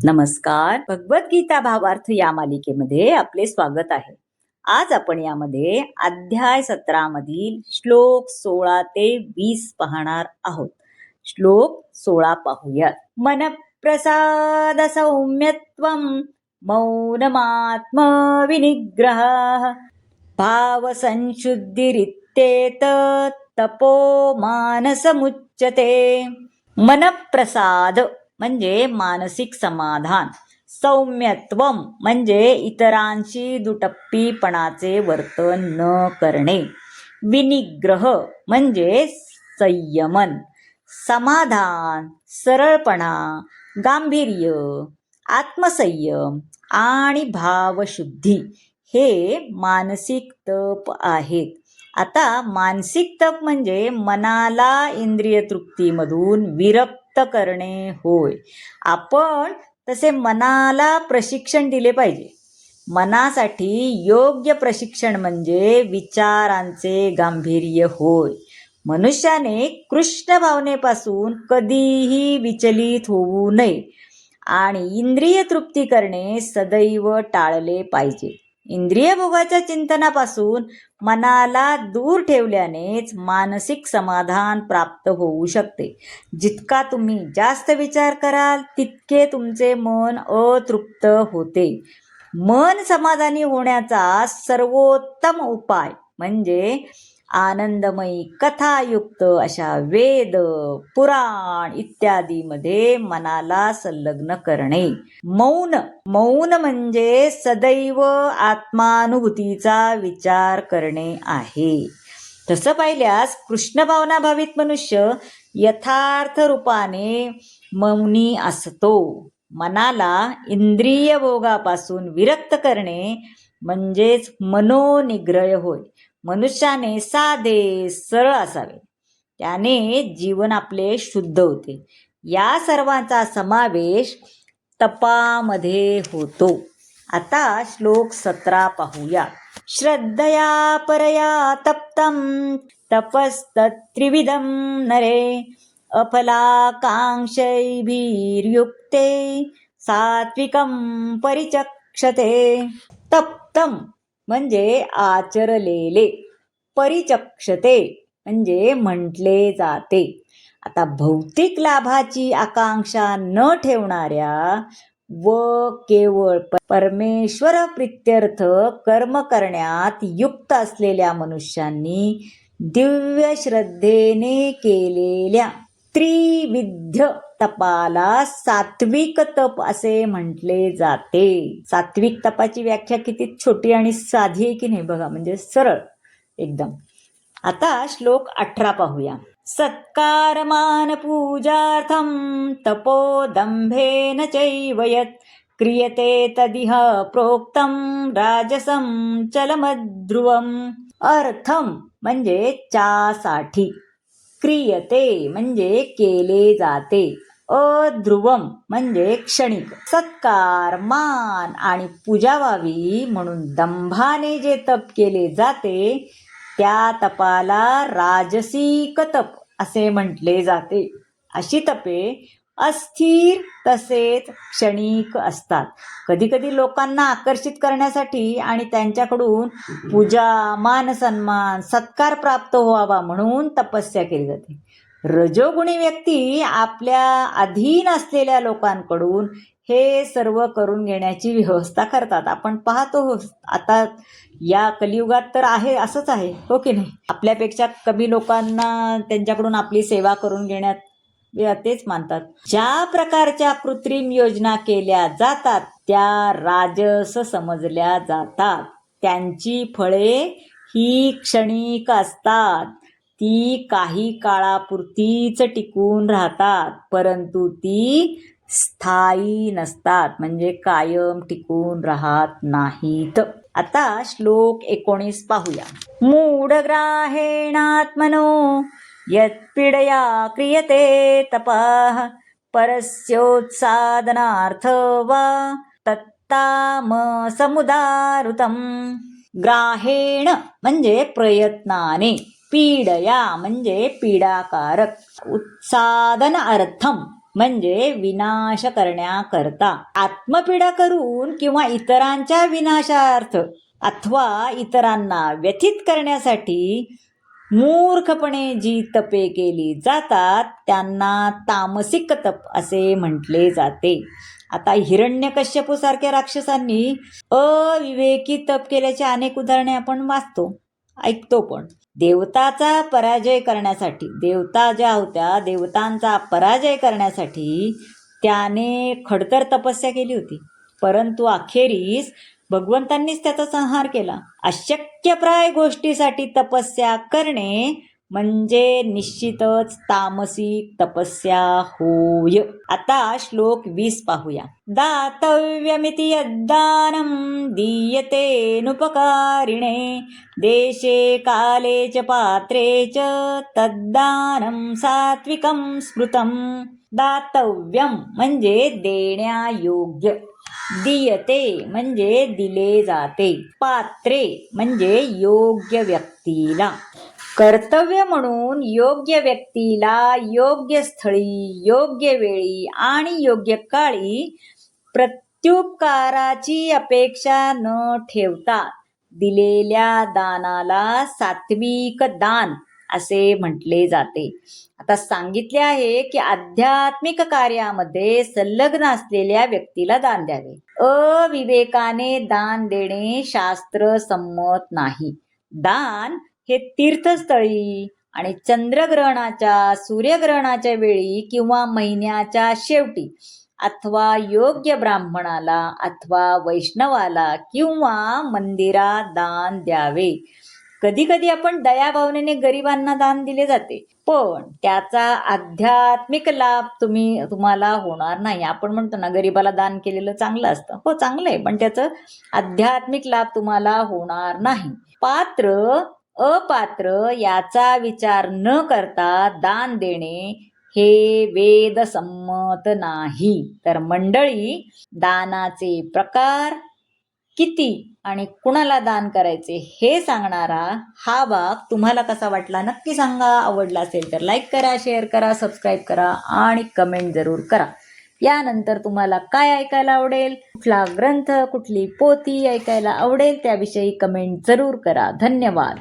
नमस्कार. भगवद्गीता भावार्थ या मालिकेमध्ये आपले स्वागत आहे. आज आपण यामध्ये अध्याय 17 मधील श्लोक 16 ते 20 पाहणार आहोत. श्लोक 16 पाहूयात. मन प्रसाद सौम्यत्वं मौनमात्म विनिग्रह भाव संशुद्धिरित्येत तपो मानसमुच्यते. मनप्रसाद म्हणजे मानसिक समाधान, सौम्यत्वम म्हणजे इतरांशी दुटप्पीपणाचे वर्तन न करणे, विनिग्रह म्हणजे संयमन, समाधान, सरळपणा, गांभीर्य, आत्मसंयम आणि भावशुद्धी हे मानसिक तप आहेत. आता मानसिक तप म्हणजे मनाला इंद्रिय तृप्तीमधून विरक्त करणे होय. आपण तसे मनाला प्रशिक्षण दिले पाहिजे. मनासाठी योग्य प्रशिक्षण म्हणजे विचारांचे गांभीर्य होय. मनुष्याने कृष्ण भावनेपासून कधीही विचलित होऊ नये आणि इंद्रिय तृप्ती करणे सदैव टाळले पाहिजे. इंद्रिय भोगाच्या चिंतनापासून मनाला दूर ठेवल्यानेच मानसिक समाधान प्राप्त होऊ शकते. जितका तुम्ही जास्त विचार कराल तितके तुमचे मन अतृप्त होते. मन समाधानी होण्याचा सर्वोत्तम उपाय म्हणजे आनंदमयी कथायुक्त अशा वेद, पुराण इत्यादी मध्ये मनाला संलग्न करणे. मौन म्हणजे सदैव आत्मानुभूतीचा विचार करणे आहे. तसं पाहिल्यास कृष्ण भावना भावित मनुष्य यथार्थ रूपाने मौनी असतो. मनाला इंद्रिय भोगापासून विरक्त करणे म्हणजेच मनोनिग्रह होय. मनुष्याने साधे सरळ असावे, त्याने जीवन आपले शुद्ध होते. या सर्वांचा समावेश तपामध्ये होतो. आता श्लोक 17 पाहूया. श्रद्धया परया तप्तं तपस्तत्त्रिविधं नरे अफलाकांक्षैर्युक्ते सात्विकं परिचक्षते. तप्तं म्हणजे आचरलेले, परिचक्षते म्हणजे म्हटले जाते. आता भौतिक लाभाची आकांक्षा न ठेवणाऱ्या व केवळ परमेश्वर प्रीत्यर्थ कर्म करण्यात युक्त असलेल्या मनुष्यांनी दिव्य श्रद्धेने केलेल्या त्रिविध तपाला सात्विक तप असे म्हटले जाते. सात्विक तपाची व्याख्या किती छोटी आणि साधी आहे की नाही बघा, म्हणजे सरळ एकदम. आता श्लोक 18 पाहूया. सत्कारमान पूजार्थं तपोदंभेन चैव यत् क्रियते तदिह प्रोक्तं राजसं चलमध्रुवम्. अर्थम म्हणजे साठी, क्रियते म्हणजे केले जाते, अध्रुवम म्हणजे क्षणिक. सत्कार, मान आणि पूजा व्हावी म्हणून दंभाने जे तप केले जाते त्या तपाला राजसिक तप असे म्हटले जाते. अशी तपे अस्थिर तसेच क्षणिक असतात. कधी कधी लोकांना आकर्षित करण्यासाठी आणि त्यांच्याकडून पूजा, मान सन्मान, सत्कार प्राप्त व्हावा म्हणून तपस्या केली जाते. रजोगुणी व्यक्ती आपल्या अधीन असलेल्या लोकांकडून हे सर्व करून घेण्याची व्यवस्था करतात. आपण पाहतो आता या कलियुगात तर आहे, असंच आहे हो की नाही. आपल्यापेक्षा कमी लोकांना त्यांच्याकडून आपली सेवा करून घेण्यात तेच मानतात. ज्या प्रकारच्या कृत्रिम योजना केल्या जातात त्या राजस समजल्या जातात. त्यांची फळे ही क्षणिक असतात. ती काही काळापुरतीच टिकून राहतात, परंतु ती स्थायी नसतात, म्हणजे कायम टिकून राहत नाहीत. आता श्लोक 19 पाहूया. मूढग्राहेणात्मनो यत्पीडया क्रियते तपः परस्योत्सादनार्थ वा तत्तामसमुदाहृतम्. ग्राहेण म्हणजे प्रयत्नाने, पीडया म्हणजे पीडाकारक, उत्सादन अर्थम म्हणजे विनाश करण्याकरता, आत्मपीडा करून किंवा इतरांच्या विनाशार्थ अथवा इतरांना व्यथित करण्यासाठी मूर्खपणे जी तपे केली जातात त्यांना तामसिक तप असे म्हटले जाते. आता हिरण्यकश्यपू सारख्या राक्षसांनी अविवेकी तप केल्याचे अनेक उदाहरणे आपण वाचतो, ऐकतो. पण देवताचा पराजय करण्यासाठी, देवता ज्या होत्या देवतांचा पराजय करण्यासाठी त्याने खडतर तपस्या केली होती, परंतु अखेरीस भगवंतांनीच त्याचा संहार केला. अशक्यप्राय गोष्टीसाठी तपस्या करणे म्हणजे निश्चितच तामसिक तपस्या होय. आता श्लोक 20 पाहूया. दातव्यमिति यद्दानं दीयते नुपकारिणे देशे काले च पात्रे च तद्दानं सात्विकं स्मृतं. दातव्यम म्हणजे देण्यायोग्य, दीयते म्हणजे दिले जाते, पात्रे म्हणजे योग्य व्यक्तीला. कर्तव्य म्हणून योग्य व्यक्तीला योग्य स्थळी, योग्य वेळी आणि योग्य काळी प्रत्युपकाराची अपेक्षा न ठेवता दिलेल्या दानाला सात्विक दान असे म्हटले जाते. आता सांगितले आहे की आध्यात्मिक कार्यामध्ये संलग्न असलेल्या व्यक्तीला दान द्यावे. अविवेकाने दान देणे शास्त्र संमत नाही. दान हे तीर्थस्थळी आणि चंद्रग्रहणाच्या, सूर्यग्रहणाच्या वेळी किंवा महिन्याच्या शेवटी अथवा योग्य ब्राह्मणाला अथवा वैष्णवाला किंवा मंदिरात दान द्यावे. कधी कधी आपण दयाभावनेने गरिबांना दान दिले जाते, पण त्याचा आध्यात्मिक लाभ तुम्हाला होणार नाही. आपण म्हणतो ना गरिबाला दान केलेलं चांगलं असतं, हो चांगलं आहे, पण त्याचं आध्यात्मिक लाभ तुम्हाला होणार नाही. पात्र अपात्र याचा विचार न करता दान देणे हे वेदसंमत नाही. तर मंडळी, दानाचे प्रकार, किती आणि कुणाला दान करायचे हे सांगणारा हा भाग तुम्हाला कसा वाटला नक्की सांगा. आवडला असेल तर लाईक करा, शेअर करा, सबस्क्राईब करा आणि कमेंट जरूर करा. यानंतर तुम्हाला काय ऐकायला आवडेल, कुठला ग्रंथ, कुठली पोथी ऐकायला आवडेल त्याविषयी कमेंट जरूर करा. धन्यवाद.